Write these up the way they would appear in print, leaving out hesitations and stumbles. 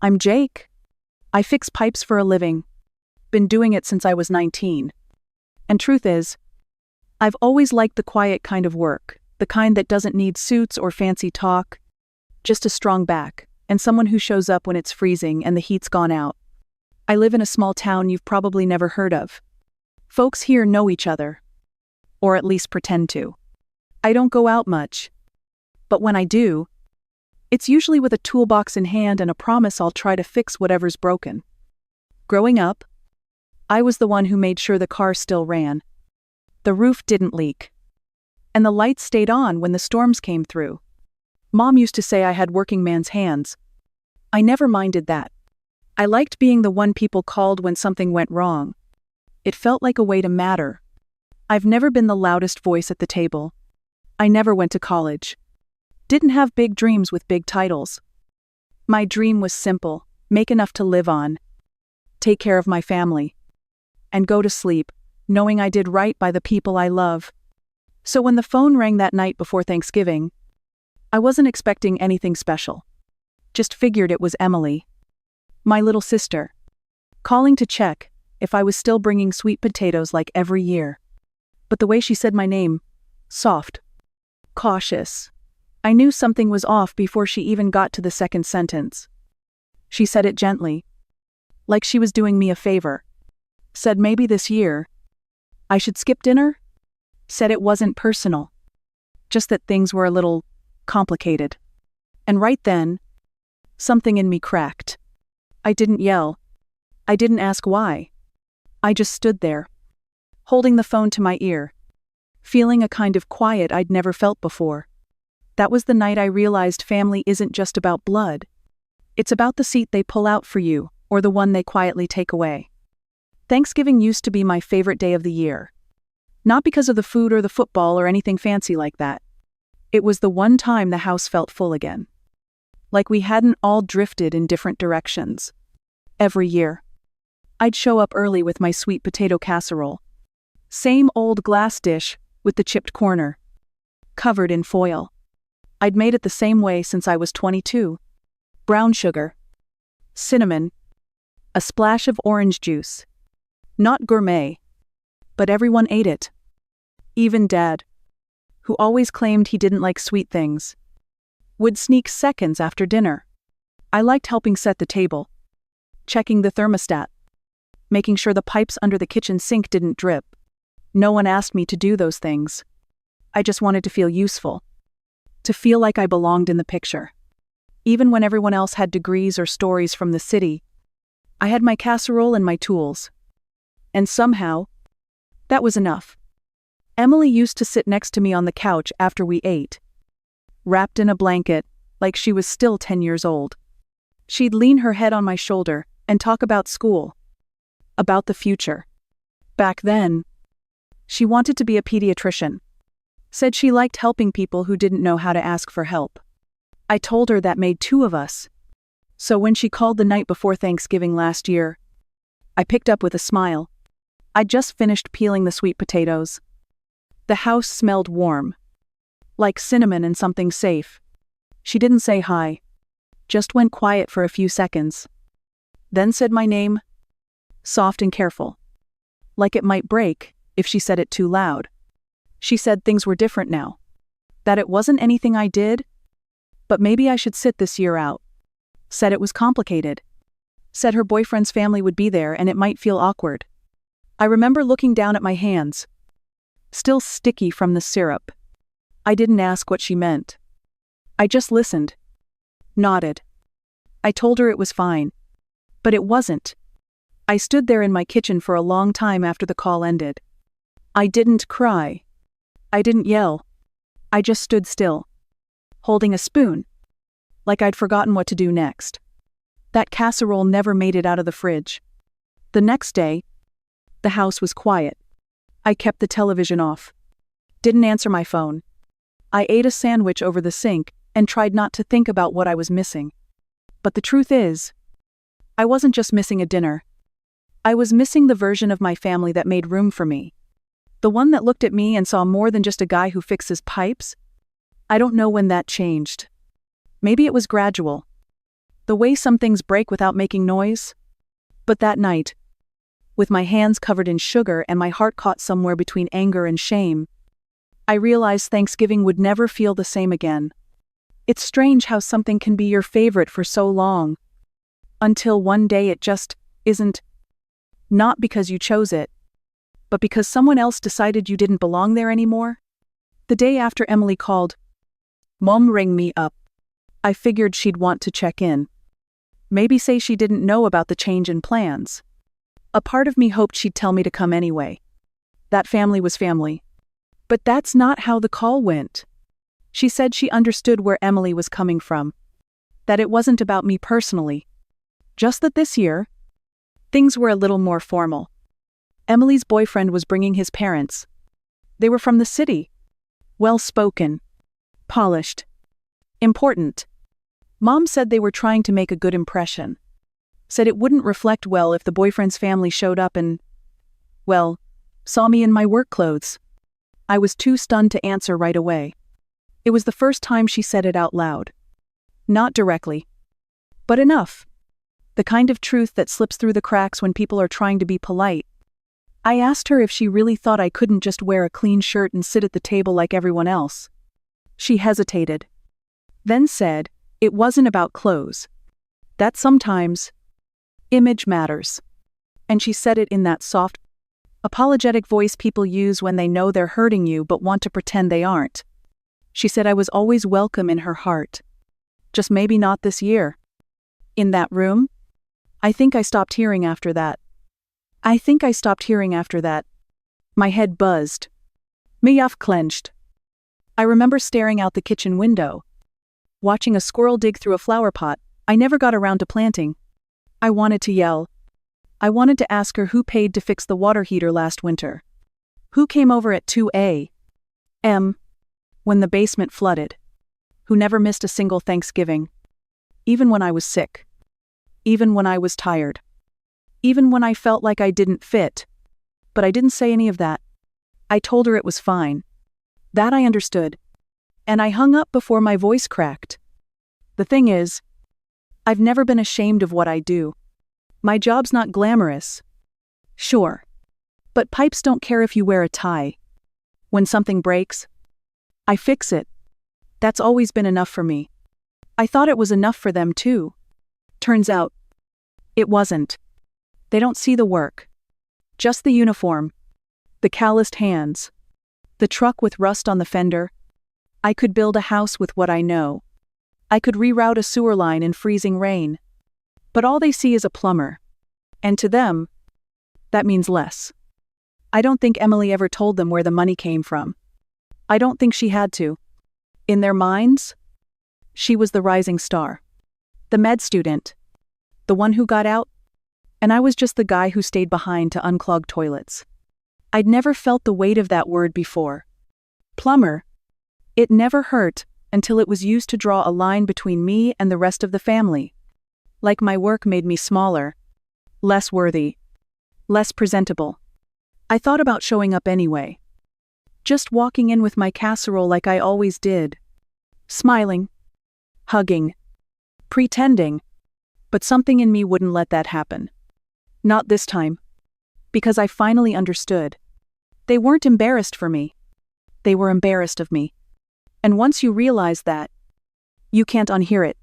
I'm Jake. I fix pipes for a living. Been doing it since I was 19. And truth is, I've always liked the quiet kind of work, the kind that doesn't need suits or fancy talk, just a strong back, and someone who shows up when it's freezing and the heat's gone out. I live in a small town you've probably never heard of. Folks here know each other. Or at least pretend to. I don't go out much. But when I do, it's usually with a toolbox in hand and a promise I'll try to fix whatever's broken. Growing up, I was the one who made sure the car still ran. The roof didn't leak. And the lights stayed on when the storms came through. Mom used to say I had working man's hands. I never minded that. I liked being the one people called when something went wrong. It felt like a way to matter. I've never been the loudest voice at the table. I never went to college. Didn't have big dreams with big titles. My dream was simple: make enough to live on, take care of my family, and go to sleep, knowing I did right by the people I love. So when the phone rang that night before Thanksgiving, I wasn't expecting anything special. Just figured it was Emily, my little sister, calling to check if I was still bringing sweet potatoes like every year. But the way she said my name, soft, cautious, I knew something was off before she even got to the second sentence. She said it gently, like she was doing me a favor. Said maybe this year I should skip dinner? Said it wasn't personal, just that things were a little complicated. And right then, something in me cracked. I didn't yell. I didn't ask why. I just stood there, holding the phone to my ear, feeling a kind of quiet I'd never felt before. That was the night I realized family isn't just about blood. It's about the seat they pull out for you, or the one they quietly take away. Thanksgiving used to be my favorite day of the year. Not because of the food or the football or anything fancy like that. It was the one time the house felt full again. Like we hadn't all drifted in different directions. Every year, I'd show up early with my sweet potato casserole. Same old glass dish with the chipped corner, covered in foil. I'd made it the same way since I was 22. Brown sugar, cinnamon, a splash of orange juice. Not gourmet, but everyone ate it. Even Dad, who always claimed he didn't like sweet things, would sneak seconds after dinner. I liked helping set the table, checking the thermostat, making sure the pipes under the kitchen sink didn't drip. No one asked me to do those things. I just wanted to feel useful, to feel like I belonged in the picture. Even when everyone else had degrees or stories from the city, I had my casserole and my tools. And somehow, that was enough. Emily used to sit next to me on the couch after we ate, wrapped in a blanket, like she was still 10 years old. She'd lean her head on my shoulder and talk about school, about the future. Back then, she wanted to be a pediatrician. Said she liked helping people who didn't know how to ask for help. I told her that made two of us. So when she called the night before Thanksgiving last year, I picked up with a smile. I'd just finished peeling the sweet potatoes. The house smelled warm, like cinnamon and something safe. She didn't say hi, just went quiet for a few seconds. Then said my name, soft and careful, like it might break if she said it too loud. She said things were different now, that it wasn't anything I did, but maybe I should sit this year out. Said it was complicated. Said her boyfriend's family would be there and it might feel awkward. I remember looking down at my hands, still sticky from the syrup. I didn't ask what she meant. I just listened, nodded. I told her it was fine, but it wasn't. I stood there in my kitchen for a long time after the call ended. I didn't cry. I didn't yell. I just stood still, holding a spoon, like I'd forgotten what to do next. That casserole never made it out of the fridge. The next day, the house was quiet. I kept the television off. Didn't answer my phone. I ate a sandwich over the sink and tried not to think about what I was missing. But the truth is, I wasn't just missing a dinner. I was missing the version of my family that made room for me. The one that looked at me and saw more than just a guy who fixes pipes. I don't know when that changed. Maybe it was gradual. The way some things break without making noise. But that night, with my hands covered in sugar and my heart caught somewhere between anger and shame, I realized Thanksgiving would never feel the same again. It's strange how something can be your favorite for so long, until one day it just isn't. Not because you chose it, but because someone else decided you didn't belong there anymore. The day after Emily called, Mom rang me up. I figured she'd want to check in. Maybe say she didn't know about the change in plans. A part of me hoped she'd tell me to come anyway. That family was family. But that's not how the call went. She said she understood where Emily was coming from. That it wasn't about me personally. Just that this year, things were a little more formal. Emily's boyfriend was bringing his parents. They were from the city. Well-spoken. Polished. Important. Mom said they were trying to make a good impression. Said it wouldn't reflect well if the boyfriend's family showed up and, well, saw me in my work clothes. I was too stunned to answer right away. It was the first time she said it out loud. Not directly. But enough. The kind of truth that slips through the cracks when people are trying to be polite. I asked her if she really thought I couldn't just wear a clean shirt and sit at the table like everyone else. She hesitated. Then said, it wasn't about clothes. That sometimes image matters. And she said it in that soft, apologetic voice people use when they know they're hurting you but want to pretend they aren't. She said I was always welcome in her heart. Just maybe not this year. In that room? I think I stopped hearing after that. My head buzzed. My jaw clenched. I remember staring out the kitchen window. Watching a squirrel dig through a flower pot I never got around to planting. I wanted to yell. I wanted to ask her who paid to fix the water heater last winter. Who came over at 2 a.m. when the basement flooded. Who never missed a single Thanksgiving. Even when I was sick. Even when I was tired. Even when I felt like I didn't fit. But I didn't say any of that. I told her it was fine. That I understood. And I hung up before my voice cracked. The thing is, I've never been ashamed of what I do. My job's not glamorous. Sure. But pipes don't care if you wear a tie. When something breaks, I fix it. That's always been enough for me. I thought it was enough for them too. Turns out, it wasn't. They don't see the work. Just the uniform. The calloused hands. The truck with rust on the fender. I could build a house with what I know. I could reroute a sewer line in freezing rain. But all they see is a plumber. And to them, that means less. I don't think Emily ever told them where the money came from. I don't think she had to. In their minds, she was the rising star. The med student. The one who got out. And I was just the guy who stayed behind to unclog toilets. I'd never felt the weight of that word before. Plumber. It never hurt until it was used to draw a line between me and the rest of the family. Like my work made me smaller. Less worthy. Less presentable. I thought about showing up anyway. Just walking in with my casserole like I always did. Smiling. Hugging. Pretending. But something in me wouldn't let that happen. Not this time. Because I finally understood. They weren't embarrassed for me. They were embarrassed of me. And once you realize that, you can't unhear it.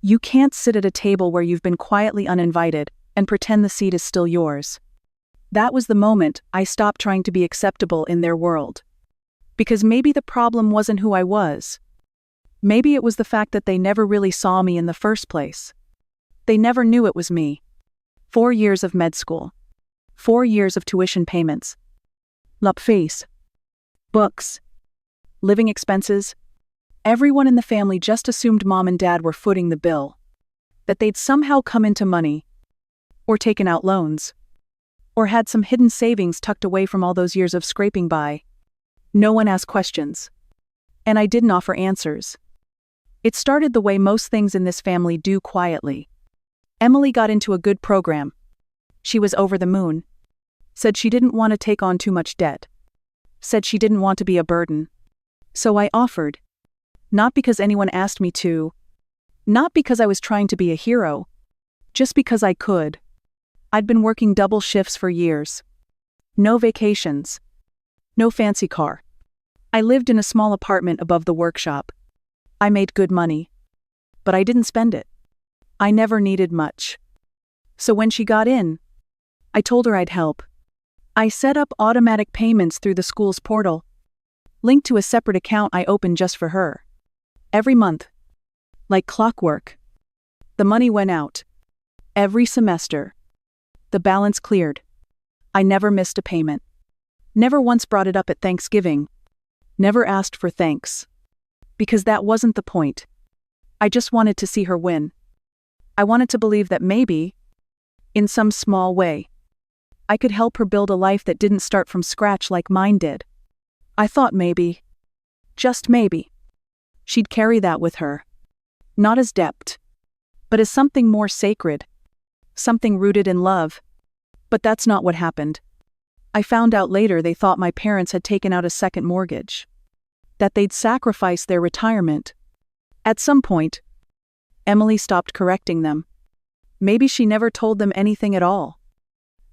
You can't sit at a table where you've been quietly uninvited and pretend the seat is still yours. That was the moment I stopped trying to be acceptable in their world. Because maybe the problem wasn't who I was. Maybe it was the fact that they never really saw me in the first place. They never knew it was me. 4 years of med school. 4 years of tuition payments. Lup fees. Books. Living expenses. Everyone in the family just assumed mom and dad were footing the bill. That they'd somehow come into money. Or taken out loans. Or had some hidden savings tucked away from all those years of scraping by. No one asked questions. And I didn't offer answers. It started the way most things in this family do quietly. Emily got into a good program. She was over the moon. Said she didn't want to take on too much debt. Said she didn't want to be a burden. So I offered. Not because anyone asked me to, Not because I was trying to be a hero, just because I could. I'd been working double shifts for years. No vacations. No fancy car. I lived in a small apartment above the workshop. I made good money. But I didn't spend it. I never needed much. So when she got in, I told her I'd help. I set up automatic payments through the school's portal, linked to a separate account I opened just for her. Every month, like clockwork, the money went out. Every semester, the balance cleared. I never missed a payment. Never once brought it up at Thanksgiving. Never asked for thanks. Because that wasn't the point. I just wanted to see her win. I wanted to believe that maybe, in some small way, I could help her build a life that didn't start from scratch like mine did. I thought maybe, just maybe, she'd carry that with her. Not as debt, but as something more sacred. Something rooted in love. But that's not what happened. I found out later they thought my parents had taken out a second mortgage. That they'd sacrificed their retirement. At some point, Emily stopped correcting them. Maybe she never told them anything at all.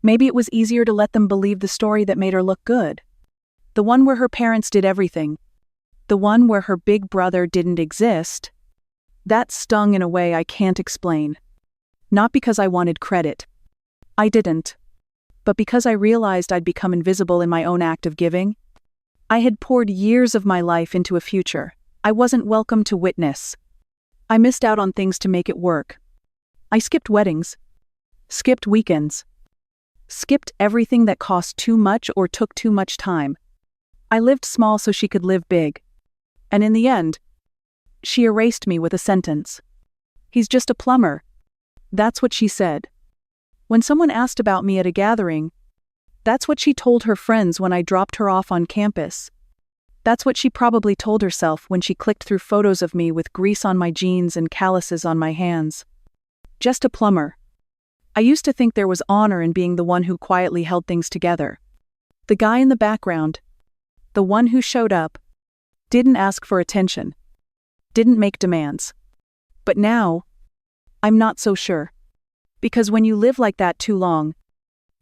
Maybe it was easier to let them believe the story that made her look good. The one where her parents did everything. The one where her big brother didn't exist. That stung in a way I can't explain. Not because I wanted credit. I didn't. But because I realized I'd become invisible in my own act of giving. I had poured years of my life into a future I wasn't welcome to witness. I missed out on things to make it work. I skipped weddings. Skipped weekends. Skipped everything that cost too much or took too much time. I lived small so she could live big. And in the end, she erased me with a sentence. He's just a plumber. That's what she said. When someone asked about me at a gathering, that's what she told her friends when I dropped her off on campus. That's what she probably told herself when she clicked through photos of me with grease on my jeans and calluses on my hands. Just a plumber. I used to think there was honor in being the one who quietly held things together. The guy in the background. The one who showed up. Didn't ask for attention. Didn't make demands. But now, I'm not so sure. Because when you live like that too long,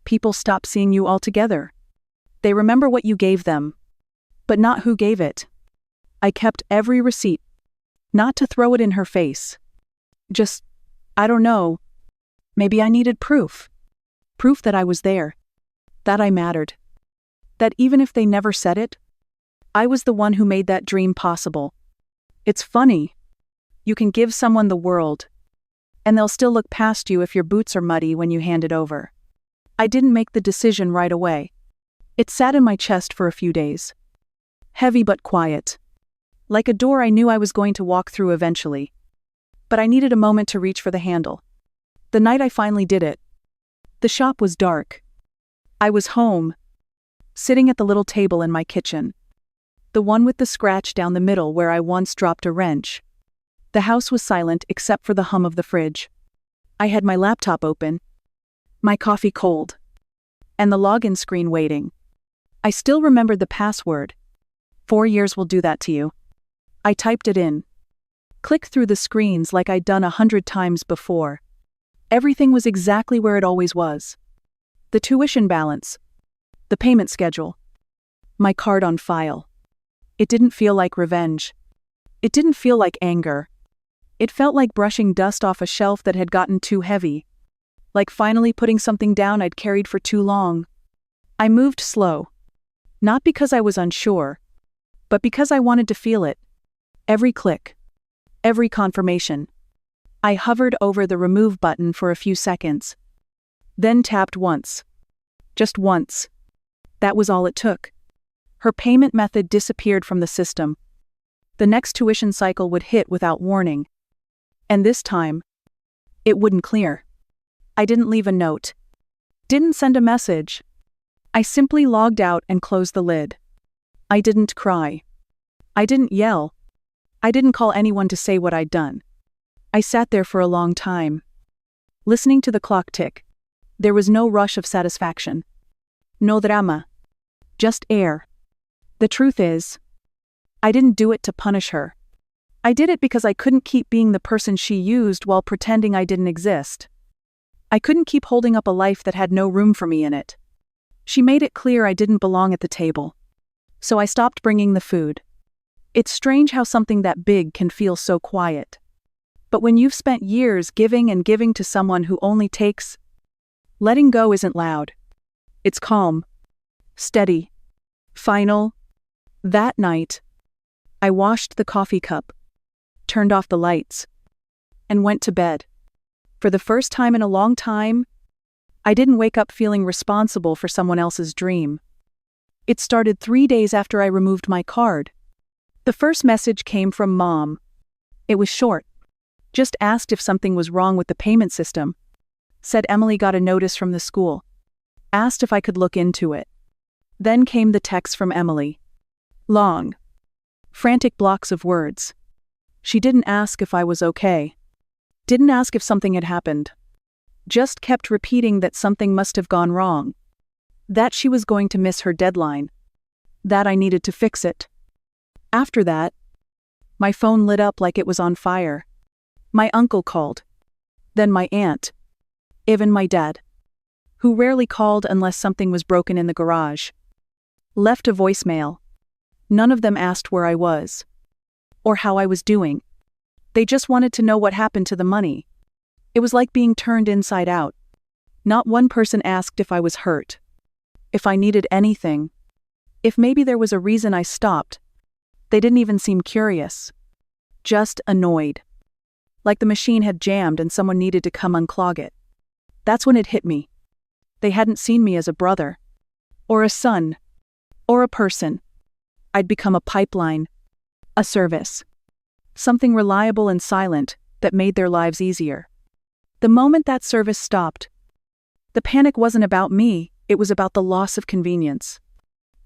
people stop seeing you altogether. They remember what you gave them, but not who gave it. I kept every receipt. Not to throw it in her face. Just, I don't know. Maybe I needed proof. Proof that I was there. That I mattered. That even if they never said it, I was the one who made that dream possible. It's funny. You can give someone the world, and they'll still look past you if your boots are muddy when you hand it over. I didn't make the decision right away. It sat in my chest for a few days. Heavy but quiet. Like a door I knew I was going to walk through eventually. But I needed a moment to reach for the handle. The night I finally did it. The shop was dark. I was home, sitting at the little table in my kitchen. The one with the scratch down the middle where I once dropped a wrench. The house was silent except for the hum of the fridge. I had my laptop open, my coffee cold, and the login screen waiting. I still remembered the password. 4 years will do that to you. I typed it in. Clicked through the screens like I'd done 100 times before. Everything was exactly where it always was. The tuition balance. The payment schedule. My card on file. It didn't feel like revenge. It didn't feel like anger. It felt like brushing dust off a shelf that had gotten too heavy. Like finally putting something down I'd carried for too long. I moved slow. Not because I was unsure, but because I wanted to feel it. Every click. Every confirmation. I hovered over the remove button for a few seconds. Then tapped once. Just once. That was all it took. Her payment method disappeared from the system. The next tuition cycle would hit without warning. And this time, it wouldn't clear. I didn't leave a note. Didn't send a message. I simply logged out and closed the lid. I didn't cry. I didn't yell. I didn't call anyone to say what I'd done. I sat there for a long time, listening to the clock tick. There was no rush of satisfaction. No drama. Just air. The truth is, I didn't do it to punish her. I did it because I couldn't keep being the person she used while pretending I didn't exist. I couldn't keep holding up a life that had no room for me in it. She made it clear I didn't belong at the table. So I stopped bringing the food. It's strange how something that big can feel so quiet. But when you've spent years giving and giving to someone who only takes, letting go isn't loud. It's calm, steady, final. That night, I washed the coffee cup, turned off the lights, and went to bed. For the first time in a long time, I didn't wake up feeling responsible for someone else's dream. It started 3 days after I removed my card. The first message came from Mom. It was short. Just asked if something was wrong with the payment system. Said Emily got a notice from the school. Asked if I could look into it. Then came the text from Emily. Long. Frantic blocks of words. She didn't ask if I was okay. Didn't ask if something had happened. Just kept repeating that something must have gone wrong. That she was going to miss her deadline. That I needed to fix it. After that, my phone lit up like it was on fire. My uncle called. Then my aunt. Even my dad, who rarely called unless something was broken in the garage. Left a voicemail. None of them asked where I was. Or how I was doing. They just wanted to know what happened to the money. It was like being turned inside out. Not one person asked if I was hurt. If I needed anything. If maybe there was a reason I stopped. They didn't even seem curious. Just annoyed. Like the machine had jammed and someone needed to come unclog it. That's when it hit me. They hadn't seen me as a brother. Or a son. Or a person. I'd become a pipeline. A service. Something reliable and silent that made their lives easier. The moment that service stopped, the panic wasn't about me, it was about the loss of convenience.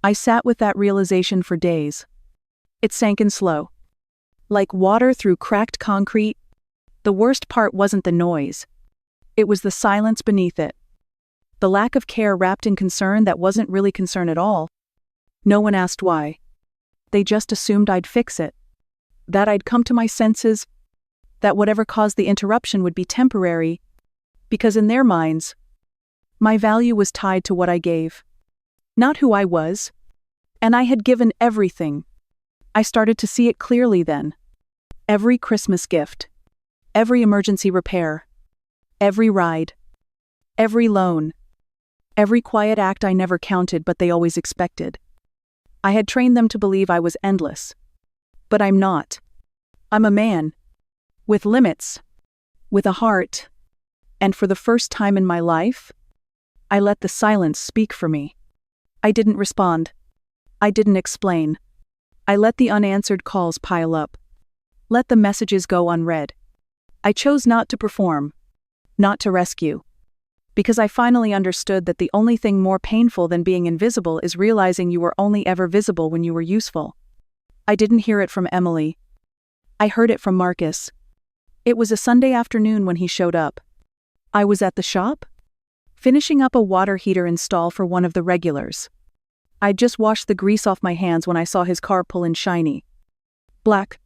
I sat with that realization for days. It sank in slow. Like water through cracked concrete. The worst part wasn't the noise. It was the silence beneath it. The lack of care wrapped in concern that wasn't really concern at all. No one asked why. They just assumed I'd fix it. That I'd come to my senses. That whatever caused the interruption would be temporary. Because in their minds, my value was tied to what I gave. Not who I was. And I had given everything. I started to see it clearly then. Every Christmas gift. Every emergency repair. Every ride. Every loan. Every quiet act I never counted but they always expected. I had trained them to believe I was endless. But I'm not. I'm a man. With limits. With a heart. And for the first time in my life, I let the silence speak for me. I didn't respond. I didn't explain. I let the unanswered calls pile up. Let the messages go unread. I chose not to perform. Not to rescue. Because I finally understood that the only thing more painful than being invisible is realizing you were only ever visible when you were useful. I didn't hear it from Emily. I heard it from Marcus. It was a Sunday afternoon when he showed up. I was at the shop, finishing up a water heater install for one of the regulars. I'd just washed the grease off my hands when I saw his car pull in shiny. Black.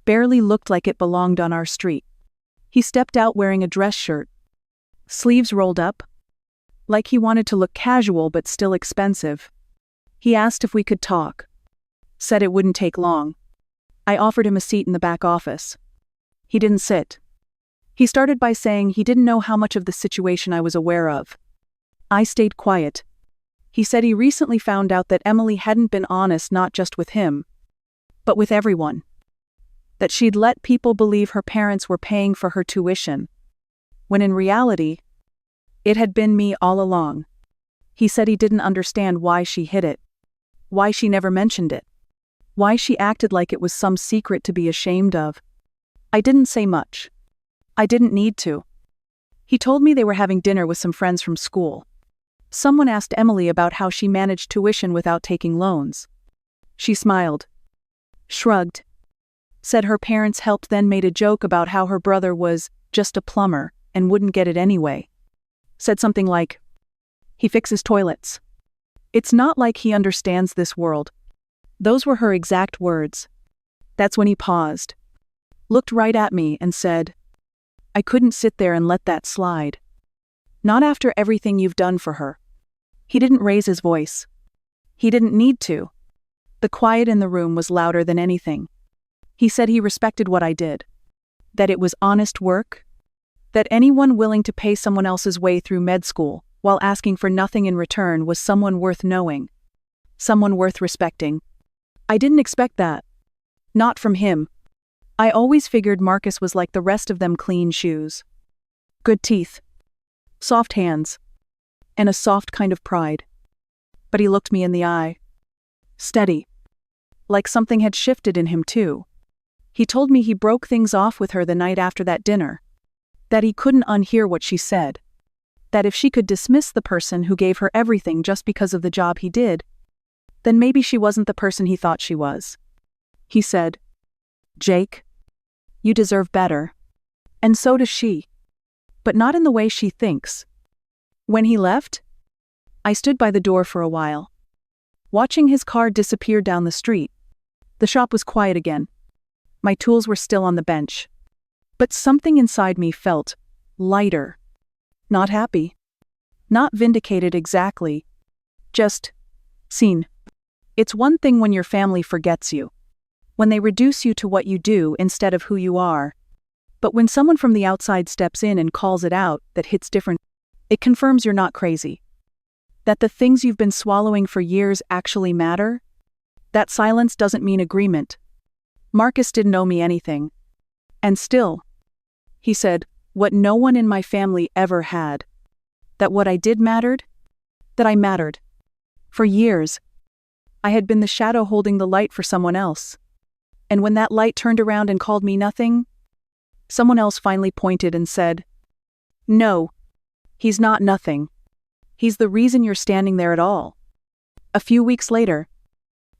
Barely looked like it belonged on our street. He stepped out wearing a dress shirt. Sleeves rolled up. Like he wanted to look casual but still expensive. He asked if we could talk. Said it wouldn't take long. I offered him a seat in the back office. He didn't sit. He started by saying he didn't know how much of the situation I was aware of. I stayed quiet. He said he recently found out that Emily hadn't been honest not just with him, but with everyone. That she'd let people believe her parents were paying for her tuition, when in reality, it had been me all along. He said he didn't understand why she hid it, why she never mentioned it, why she acted like it was some secret to be ashamed of. I didn't say much. I didn't need to. He told me they were having dinner with some friends from school. Someone asked Emily about how she managed tuition without taking loans. She smiled. Shrugged. Said her parents helped, then made a joke about how her brother was just a plumber and wouldn't get it anyway. Said something like, "He fixes toilets. It's not like he understands this world." Those were her exact words. That's when he paused. looked right at me and said, "I couldn't sit there and let that slide. Not after everything you've done for her." He didn't raise his voice. He didn't need to. The quiet in the room was louder than anything. He said he respected what I did. That it was honest work. That anyone willing to pay someone else's way through med school while asking for nothing in return was someone worth knowing. Someone worth respecting. I didn't expect that. Not from him. I always figured Marcus was like the rest of them: clean shoes, good teeth, soft hands, and a soft kind of pride. But he looked me in the eye. Steady. Like something had shifted in him too. He told me he broke things off with her the night after that dinner. That he couldn't unhear what she said. That if she could dismiss the person who gave her everything just because of the job he did, then maybe she wasn't the person he thought she was. He said, "Jake, you deserve better. And so does she. But not in the way she thinks." When he left, I stood by the door for a while, watching his car disappear down the street. The shop was quiet again. My tools were still on the bench. But something inside me felt lighter. Not happy. Not vindicated exactly. Just seen. It's one thing when your family forgets you. When they reduce you to what you do instead of who you are. But when someone from the outside steps in and calls it out, that hits different. It confirms you're not crazy. That the things you've been swallowing for years actually matter. That silence doesn't mean agreement. Marcus didn't owe me anything. And still, he said, what no one in my family ever had. That what I did mattered. That I mattered. For years, I had been the shadow holding the light for someone else. And when that light turned around and called me nothing, someone else finally pointed and said, "No, he's not nothing. He's the reason you're standing there at all." A few weeks later,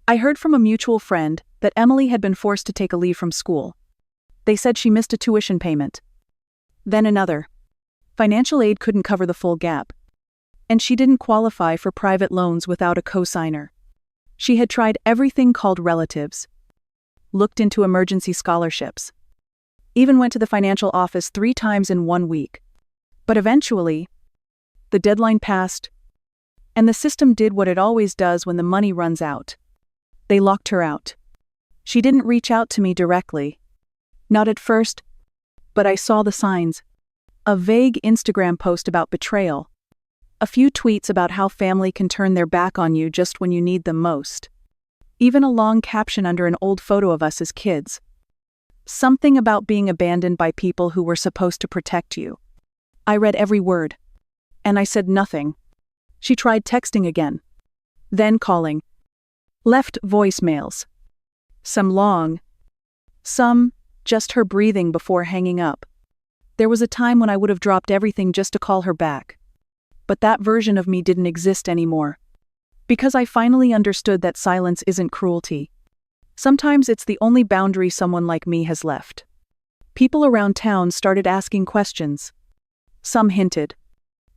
I heard from a mutual friend that Emily had been forced to take a leave from school. They said she missed a tuition payment. Then another. Financial aid couldn't cover the full gap. And she didn't qualify for private loans without a cosigner. She had tried everything called relatives. Looked into emergency scholarships. Even went to the financial office 3 times in 1 week. But eventually, the deadline passed, and the system did what it always does when the money runs out. They locked her out. She didn't reach out to me directly. Not at first, but I saw the signs. A vague Instagram post about betrayal. A few tweets about how family can turn their back on you just when you need them most. Even a long caption under an old photo of us as kids. Something about being abandoned by people who were supposed to protect you. I read every word. And I said nothing. She tried texting again. Then calling. Left voicemails. Some long. Some just her breathing before hanging up. There was a time when I would have dropped everything just to call her back. But that version of me didn't exist anymore. Because I finally understood that silence isn't cruelty. Sometimes it's the only boundary someone like me has left. People around town started asking questions. Some hinted.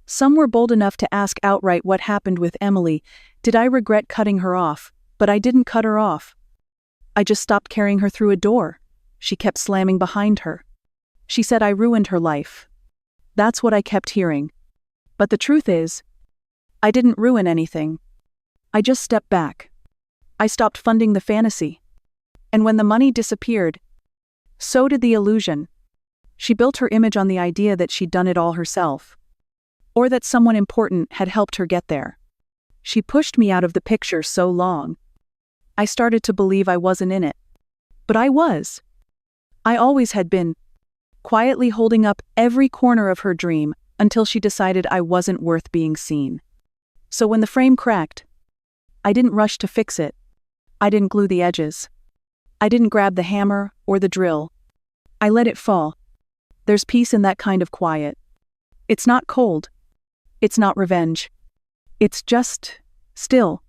Some were bold enough to ask outright what happened with Emily. Did I regret cutting her off? But I didn't cut her off. I just stopped carrying her through a door. She kept slamming behind her. She said I ruined her life. That's what I kept hearing. But the truth is, I didn't ruin anything. I just stepped back. I stopped funding the fantasy. And when the money disappeared, so did the illusion. She built her image on the idea that she'd done it all herself. Or that someone important had helped her get there. She pushed me out of the picture so long. I started to believe I wasn't in it. But I was. I always had been. Quietly holding up every corner of her dream until she decided I wasn't worth being seen. So when the frame cracked, I didn't rush to fix it. I didn't glue the edges. I didn't grab the hammer or the drill. I let it fall. There's peace in that kind of quiet. It's not cold. It's not revenge. It's just still.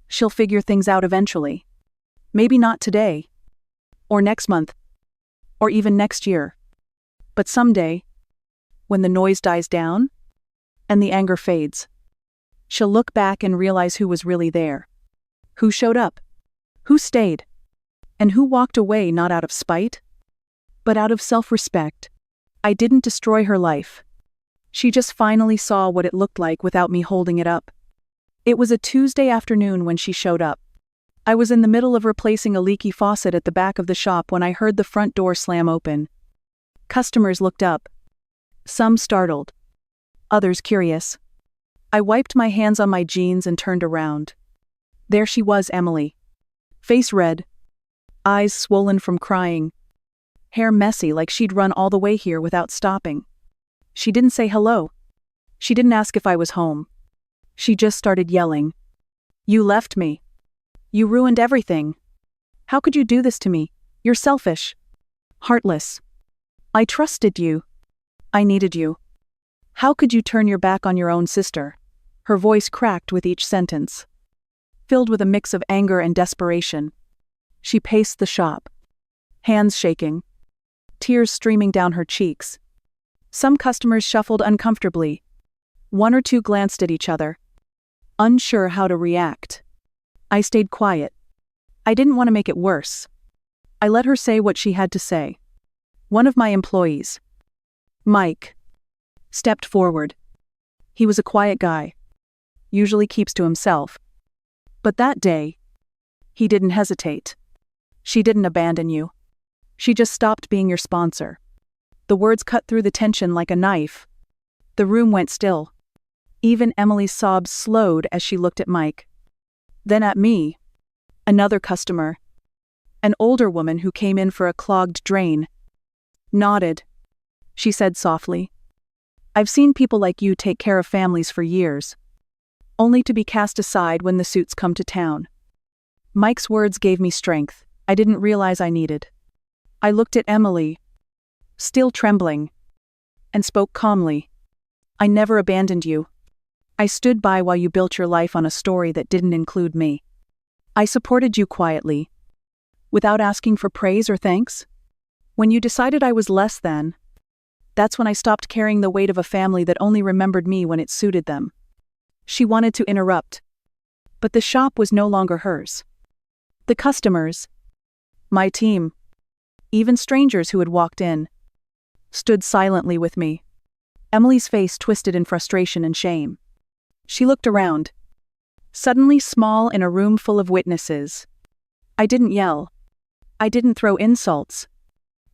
She'll figure things out eventually. Maybe not today. Or next month. Or even next year. But someday, when the noise dies down and the anger fades, she'll look back and realize who was really there. Who showed up. Who stayed. And who walked away not out of spite, But out of self-respect, I didn't destroy her life. She just finally saw what it looked like without me holding it up. It was a Tuesday afternoon when she showed up. I was in the middle of replacing a leaky faucet at the back of the shop when I heard the front door slam open. Customers looked up. Some startled. Others curious. I wiped my hands on my jeans and turned around. There she was, Emily. Face red. Eyes swollen from crying. Hair messy like she'd run all the way here without stopping. She didn't say hello. She didn't ask if I was home. She just started yelling. "You left me. You ruined everything. How could you do this to me? You're selfish. Heartless. I trusted you. I needed you. How could you turn your back on your own sister?" Her voice cracked with each sentence, filled with a mix of anger and desperation. She paced the shop, hands shaking, tears streaming down her cheeks. Some customers shuffled uncomfortably. One or two glanced at each other, unsure how to react. I stayed quiet. I didn't want to make it worse. I let her say what she had to say. One of my employees, Mike, stepped forward. He was a quiet guy, usually keeps to himself. But that day, he didn't hesitate. "She didn't abandon you. She just stopped being your sponsor." The words cut through the tension like a knife. The room went still. Even Emily's sobs slowed as she looked at Mike. Then at me. Another customer, an older woman who came in for a clogged drain, nodded. She said softly, "I've seen people like you take care of families for years, only to be cast aside when the suits come to town." Mike's words gave me strength I didn't realize I needed. I looked at Emily, still trembling, and spoke calmly. "I never abandoned you. I stood by while you built your life on a story that didn't include me. I supported you quietly, without asking for praise or thanks. When you decided I was less than, that's when I stopped carrying the weight of a family that only remembered me when it suited them." She wanted to interrupt, but the shop was no longer hers. The customers, my team, even strangers who had walked in, stood silently with me. Emily's face twisted in frustration and shame. She looked around, suddenly small in a room full of witnesses. I didn't yell. I didn't throw insults.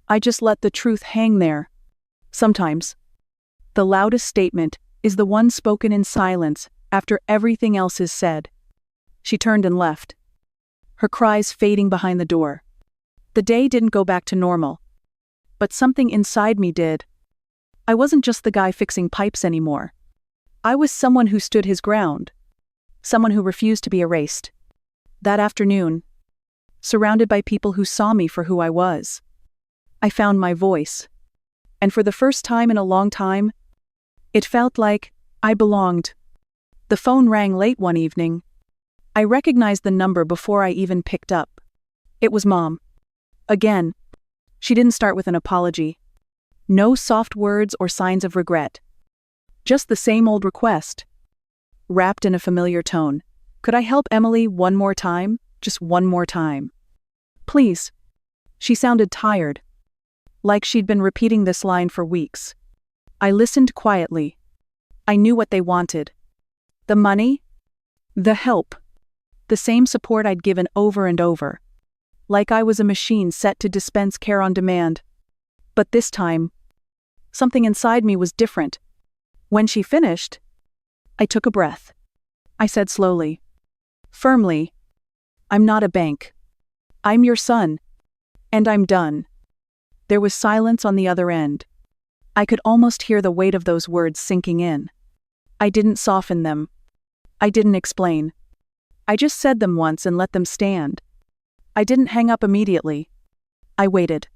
I just let the truth hang there. Sometimes, the loudest statement is the one spoken in silence after everything else is said. She turned and left, her cries fading behind the door. The day didn't go back to normal, but something inside me did. I wasn't just the guy fixing pipes anymore. I was someone who stood his ground, someone who refused to be erased. That afternoon, surrounded by people who saw me for who I was, I found my voice. And for the first time in a long time, it felt like I belonged. The phone rang late one evening. I recognized the number before I even picked up. It was Mom. Again. She didn't start with an apology. No soft words or signs of regret. Just the same old request, wrapped in a familiar tone. "Could I help Emily one more time? Just one more time. Please." She sounded tired, like she'd been repeating this line for weeks. I listened quietly. I knew what they wanted. The money, the help, the same support I'd given over and over, like I was a machine set to dispense care on demand. But this time, something inside me was different. When she finished, I took a breath. I said slowly, firmly, "I'm not a bank. I'm your son. And I'm done." There was silence on the other end. I could almost hear the weight of those words sinking in. I didn't soften them. I didn't explain. I just said them once and let them stand. I didn't hang up immediately. I waited,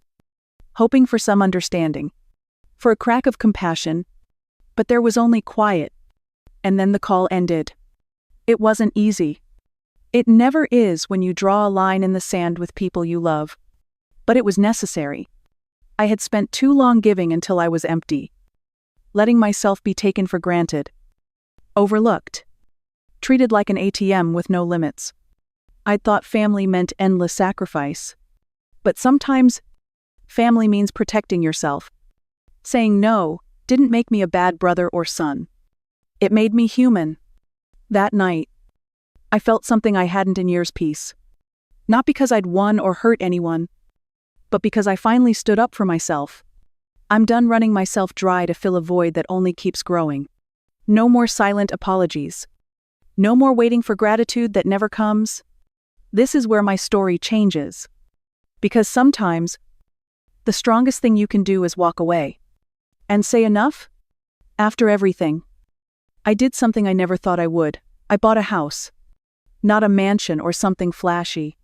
hoping for some understanding, for a crack of compassion, but there was only quiet. And then the call ended. It wasn't easy. It never is when you draw a line in the sand with people you love. But it was necessary. I had spent too long giving until I was empty, letting myself be taken for granted, overlooked, treated like an ATM with no limits. I'd thought family meant endless sacrifice. But sometimes, Family means protecting yourself. Saying no didn't make me a bad brother or son. It made me human. That night, I felt something I hadn't in years. Peace. Not because I'd won or hurt anyone, but because I finally stood up for myself. I'm done running myself dry to fill a void that only keeps growing. No more silent apologies. No more waiting for gratitude that never comes. This is where my story changes. Because sometimes, the strongest thing you can do is walk away. And say enough? After everything. I did something I never thought I would. I bought a house. Not a mansion or something flashy.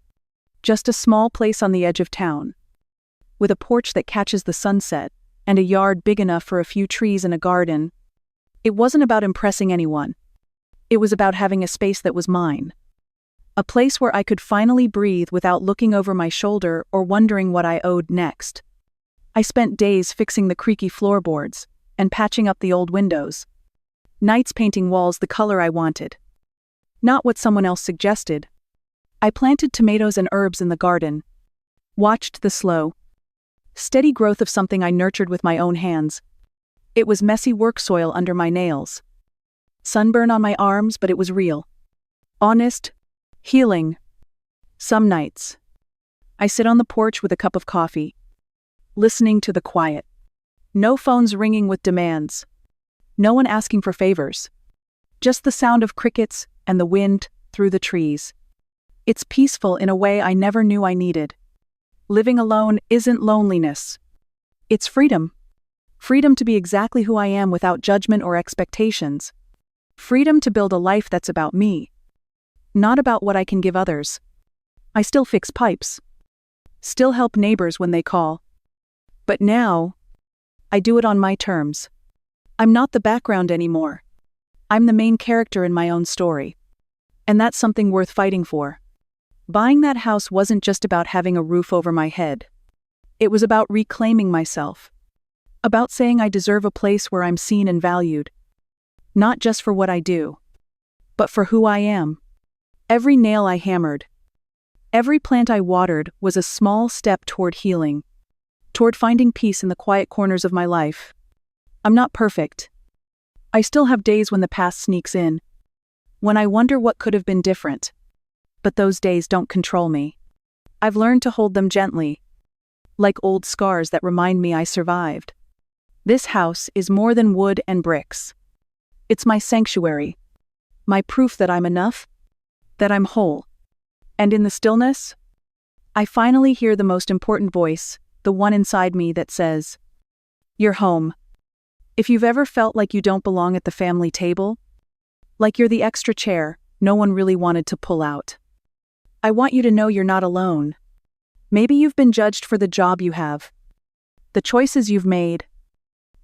Just a small place on the edge of town. With a porch that catches the sunset, and a yard big enough for a few trees and a garden. It wasn't about impressing anyone. It was about having a space that was mine. A place where I could finally breathe without looking over my shoulder or wondering what I owed next. I spent days fixing the creaky floorboards and patching up the old windows. Nights painting walls the color I wanted. Not what someone else suggested. I planted tomatoes and herbs in the garden. Watched the slow, steady growth of something I nurtured with my own hands. It was messy work soil under my nails. Sunburn on my arms, but it was real. Honest. Healing. Some nights, I sit on the porch with a cup of coffee, listening to the quiet. No phones ringing with demands. No one asking for favors. Just the sound of crickets and the wind through the trees. It's peaceful in a way I never knew I needed. Living alone isn't loneliness. It's freedom. Freedom to be exactly who I am without judgment or expectations. Freedom to build a life that's about me. Not about what I can give others. I still fix pipes. Still help neighbors when they call. But now, I do it on my terms. I'm not the background anymore. I'm the main character in my own story. And that's something worth fighting for. Buying that house wasn't just about having a roof over my head. It was about reclaiming myself. About saying I deserve a place where I'm seen and valued. Not just for what I do, but for who I am. Every nail I hammered, every plant I watered was a small step toward healing, toward finding peace in the quiet corners of my life. I'm not perfect. I still have days when the past sneaks in, when I wonder what could have been different. But those days don't control me. I've learned to hold them gently, like old scars that remind me I survived. This house is more than wood and bricks. It's my sanctuary, my proof that I'm enough, that I'm whole. And in the stillness, I finally hear the most important voice, the one inside me that says, "You're home." If you've ever felt like you don't belong at the family table, like you're the extra chair no one really wanted to pull out, I want you to know you're not alone. Maybe you've been judged for the job you have, the choices you've made,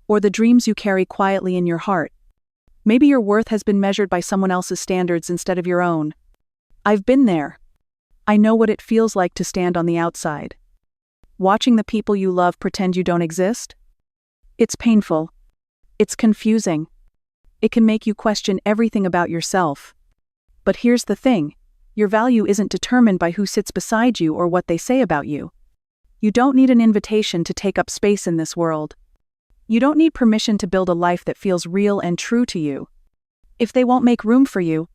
or the dreams you carry quietly in your heart. Maybe your worth has been measured by someone else's standards instead of your own. I've been there. I know what it feels like to stand on the outside. Watching the people you love pretend you don't exist? It's painful. It's confusing. It can make you question everything about yourself. But here's the thing. Your value isn't determined by who sits beside you or what they say about you. You don't need an invitation to take up space in this world. You don't need permission to build a life that feels real and true to you. If they won't make room for you,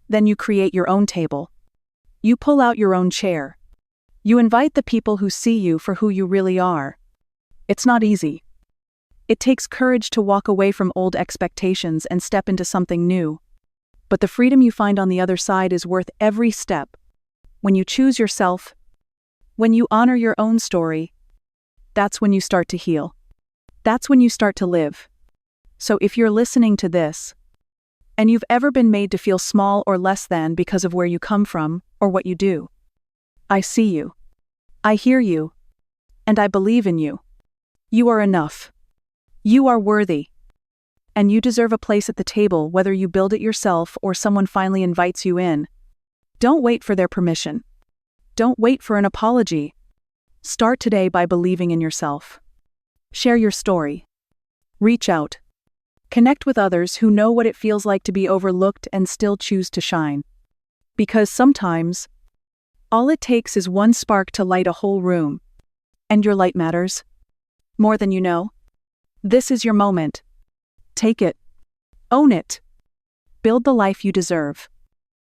then you create your own table. You pull out your own chair. You invite the people who see you for who you really are. It's not easy. It takes courage to walk away from old expectations and step into something new. But the freedom you find on the other side is worth every step. When you choose yourself, when you honor your own story, that's when you start to heal. That's when you start to live. So if you're listening to this, and you've ever been made to feel small or less than because of where you come from or what you do, I see you. I hear you. And I believe in you. You are enough. You are worthy. And you deserve a place at the table whether you build it yourself or someone finally invites you in. Don't wait for their permission. Don't wait for an apology. Start today by believing in yourself. Share your story. Reach out. Connect with others who know what it feels like to be overlooked and still choose to shine. Because sometimes, all it takes is one spark to light a whole room. And your light matters more than you know. This is your moment. Take it. Own it. Build the life you deserve.